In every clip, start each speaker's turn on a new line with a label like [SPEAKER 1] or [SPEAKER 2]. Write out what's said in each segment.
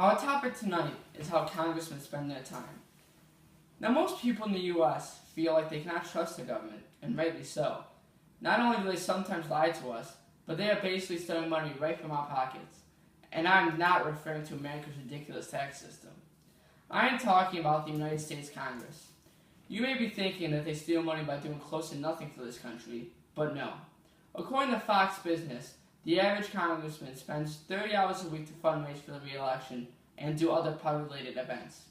[SPEAKER 1] Our topic tonight is how congressmen spend their time. Now, most people in the U.S. feel like they cannot trust the government, and rightly so. Not only do they sometimes lie to us, but they are basically stealing money right from our pockets. And I'm not referring to America's ridiculous tax system. I am talking about the United States Congress. You may be thinking that they steal money by doing close to nothing for this country, but no. According to Fox Business, the average congressman spends 30 hours a week to fundraise for the re-election and do other party-related events.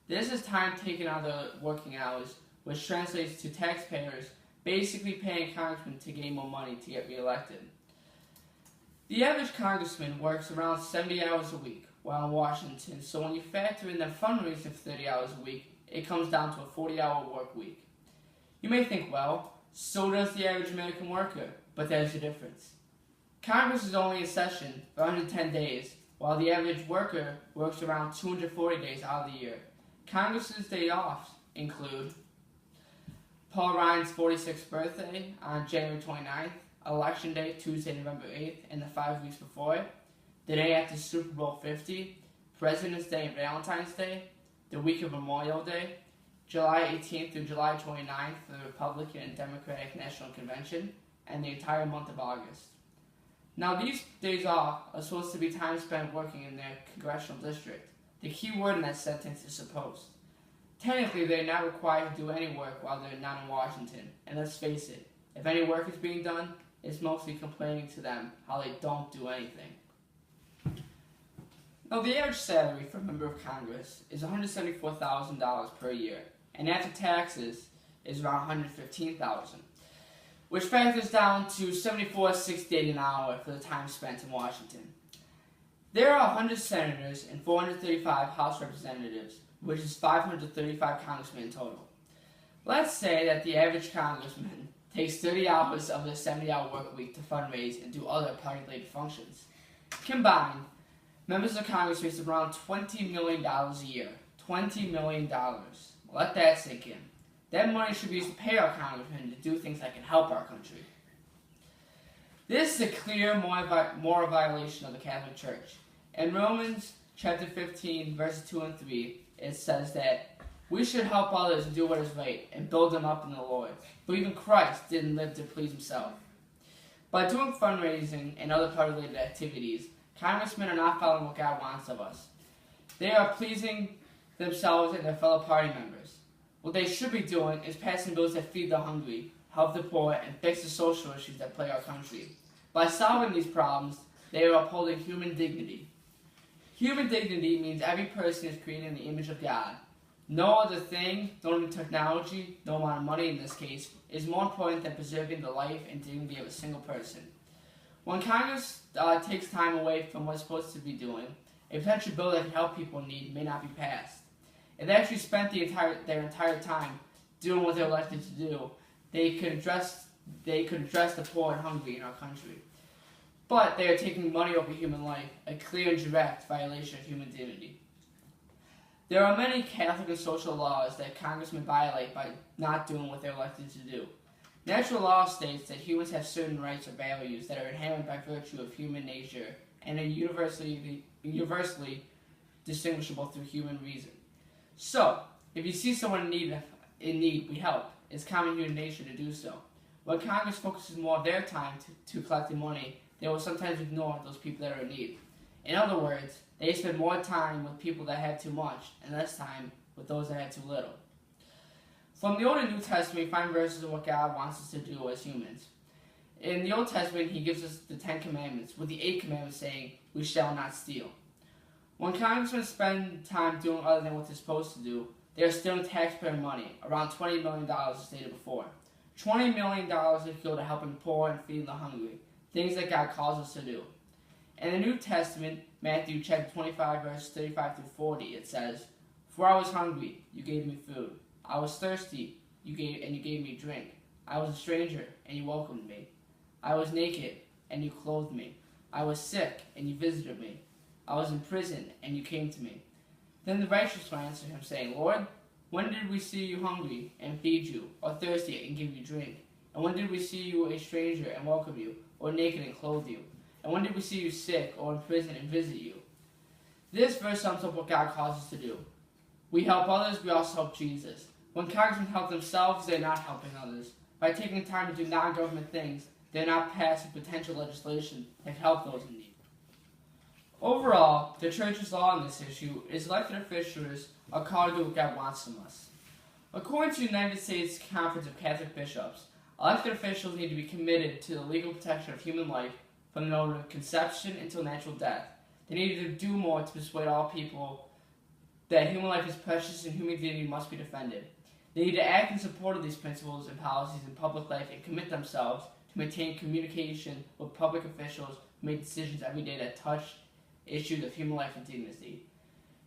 [SPEAKER 1] This is time taken out of their working hours, which translates to taxpayers basically paying congressmen to gain more money to get re-elected. The average congressman works around 70 hours a week while in Washington, so when you factor in their fundraising for 30 hours a week, it comes down to a 40-hour work week. You may think, well, so does the average American worker, but there's a difference. Congress is only in session for 110 days, while the average worker works around 240 days out of the year. Congress's day offs include Paul Ryan's 46th birthday on January 29th, Election Day, Tuesday, November 8th, and the 5 weeks before it, the day after Super Bowl 50, President's Day and Valentine's Day, the week of Memorial Day, July 18th through July 29th for the Republican and Democratic National Convention, and the entire month of August. Now, these days off are supposed to be time spent working in their congressional district. The key word in that sentence is supposed. Technically, they're not required to do any work while they're not in Washington, and let's face it, if any work is being done, it's mostly complaining to them how they don't do anything. Now, the average salary for a member of Congress is $174,000 per year, and after taxes is around $115,000, which factors down to $74.68 an hour for the time spent in Washington. There are 100 senators and 435 House representatives, which is 535 congressmen in total. Let's say that the average congressman takes 30 hours of their 70-hour work week to fundraise and do other party-related functions. Combined, members of Congress waste around $20 million a year. $20 million. Let that sink in. That money should be used to pay our congressmen to do things that can help our country. This is a clear moral violation of the Catholic Church. In Romans chapter 15, verses 2 and 3, it says that we should help others and do what is right and build them up in the Lord. But even Christ didn't live to please himself. By doing fundraising and other party-related activities, congressmen are not following what God wants of us. They are pleasing themselves and their fellow party members. What they should be doing is passing bills that feed the hungry, help the poor, and fix the social issues that plague our country. By solving these problems, they are upholding human dignity. Human dignity means every person is created in the image of God. No other thing, no new technology, no amount of money in this case, is more important than preserving the life and dignity of a single person. When Congress takes time away from what it's supposed to be doing, a potential bill that can help people in need may not be passed. If they actually spent their entire time doing what they're elected to do, they could address the poor and hungry in our country. But they are taking money over human life, a clear and direct violation of human dignity. There are many Catholic and social laws that congressmen violate by not doing what they're elected to do. Natural law states that humans have certain rights or values that are inherent by virtue of human nature and are universally distinguishable through human reason. So, if you see someone in need, we help. It's common human nature to do so. When Congress focuses more of their time to collecting money, they will sometimes ignore those people that are in need. In other words, they spend more time with people that have too much and less time with those that have too little. From the Old and New Testament, we find verses of what God wants us to do as humans. In the Old Testament, he gives us the 10 Commandments, with the 8 Commandments saying, we shall not steal. When congressmen spend time doing other than what they're supposed to do, they are stealing taxpayer money, around $20 million as stated before. $20 million is go to helping the poor and feeding the hungry, things that God calls us to do. In the New Testament, Matthew chapter 25, verses 35 through 40, it says, for I was hungry, you gave me food. I was thirsty, you gave me drink. I was a stranger, and you welcomed me. I was naked, and you clothed me. I was sick, and you visited me. I was in prison, and you came to me. Then the righteous will answer him, saying, Lord, when did we see you hungry and feed you, or thirsty and give you drink? And when did we see you a stranger and welcome you, or naked and clothe you? And when did we see you sick or in prison and visit you? This verse sums up what God calls us to do. We help others, we also help Jesus. When congressmen help themselves, they're not helping others. By taking time to do non-government things, they're not passing potential legislation that help those in need. Overall, the church's law on this issue is elected officials are called to do what God wants from us. According to the United States Conference of Catholic Bishops, elected officials need to be committed to the legal protection of human life from the moment of conception until natural death. They need to do more to persuade all people that human life is precious and human dignity must be defended. They need to act in support of these principles and policies in public life and commit themselves to maintain communication with public officials who make decisions every day that touch issues of human life and dignity.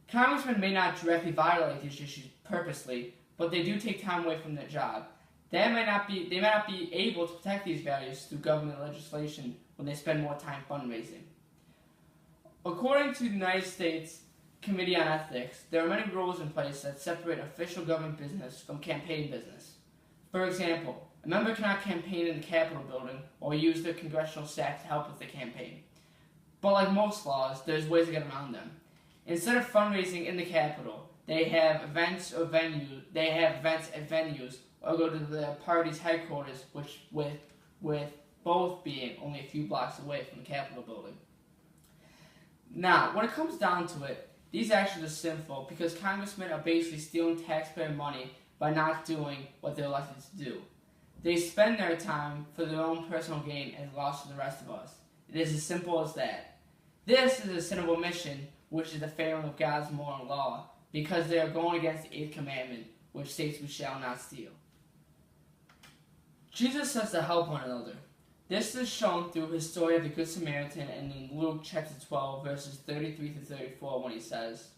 [SPEAKER 1] Congressmen may not directly violate these issues purposely, but they do take time away from their job. They might not be able to protect these values through government legislation when they spend more time fundraising. According to the United States Committee on Ethics, there are many rules in place that separate official government business from campaign business. For example, a member cannot campaign in the Capitol building or use their congressional staff to help with the campaign. But like most laws, there's ways to get around them. Instead of fundraising in the Capitol, they have events at venues or go to the party's headquarters, which with both being only a few blocks away from the Capitol building. Now, when it comes down to it, these actions are sinful because congressmen are basically stealing taxpayer money by not doing what they're elected to do. They spend their time for their own personal gain and loss to the rest of us. It is as simple as that. This is a sin of omission, which is the failing of God's moral law, because they are going against the 8th commandment, which states we shall not steal. Jesus says to help one another. This is shown through his story of the Good Samaritan and in Luke chapter 12, verses 33 to 34, when he says,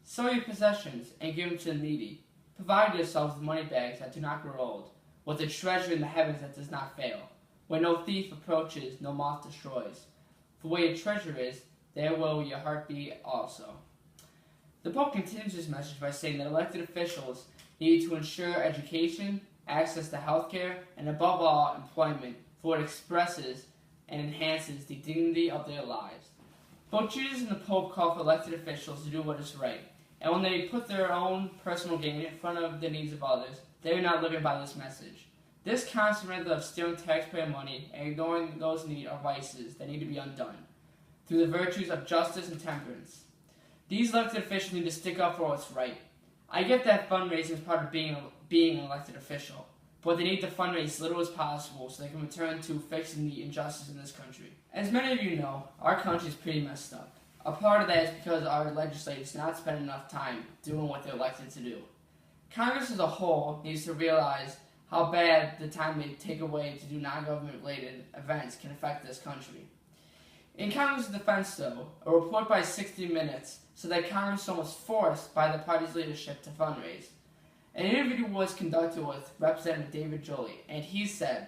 [SPEAKER 1] "Sell your possessions and give them to the needy. Provide yourselves with money bags that do not grow old, with a treasure in the heavens that does not fail, where no thief approaches, no moth destroys. For where your treasure is, there will your heart be also." The Pope continues his message by saying that elected officials need to ensure education, access to health care, and above all, employment, for it expresses and enhances the dignity of their lives. Both Jesus and the Pope call for elected officials to do what is right, and when they put their own personal gain in front of the needs of others, they are not living by this message. This constant method of stealing taxpayer money and ignoring those in need are vices that need to be undone, through the virtues of justice and temperance. These elected officials need to stick up for what's right. I get that fundraising is part of being an elected official, but they need to fundraise as little as possible so they can return to fixing the injustice in this country. As many of you know, our country is pretty messed up. A part of that is because our legislators do not spend enough time doing what they're elected to do. Congress as a whole needs to realize how bad the time they take away to do non-government related events can affect this country. In Congress' defense, though, a report by 60 Minutes said that Congress was almost forced by the party's leadership to fundraise. An interview was conducted with Representative David Jolley, and he said,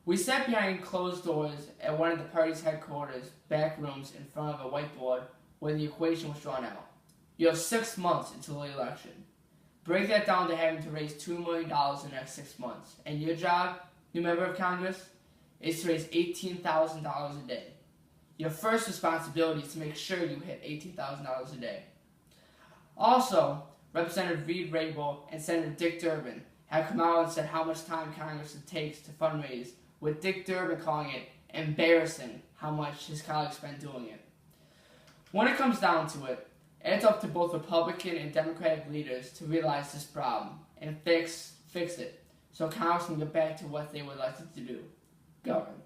[SPEAKER 1] "We sat behind closed doors at one of the party's headquarters back rooms in front of a whiteboard where the equation was drawn out. You have 6 months until the election. Break that down to having to raise $2 million in the next 6 months. And your job, new member of Congress, is to raise $18,000 a day. Your first responsibility is to make sure you hit $18,000 a day." Also, Representative Reed Rabel and Senator Dick Durbin have come out and said how much time Congress takes to fundraise, with Dick Durbin calling it embarrassing how much his colleagues spend doing it. When it comes down to it, it's up to both Republican and Democratic leaders to realize this problem and fix it so Congress can get back to what they were elected to do: govern.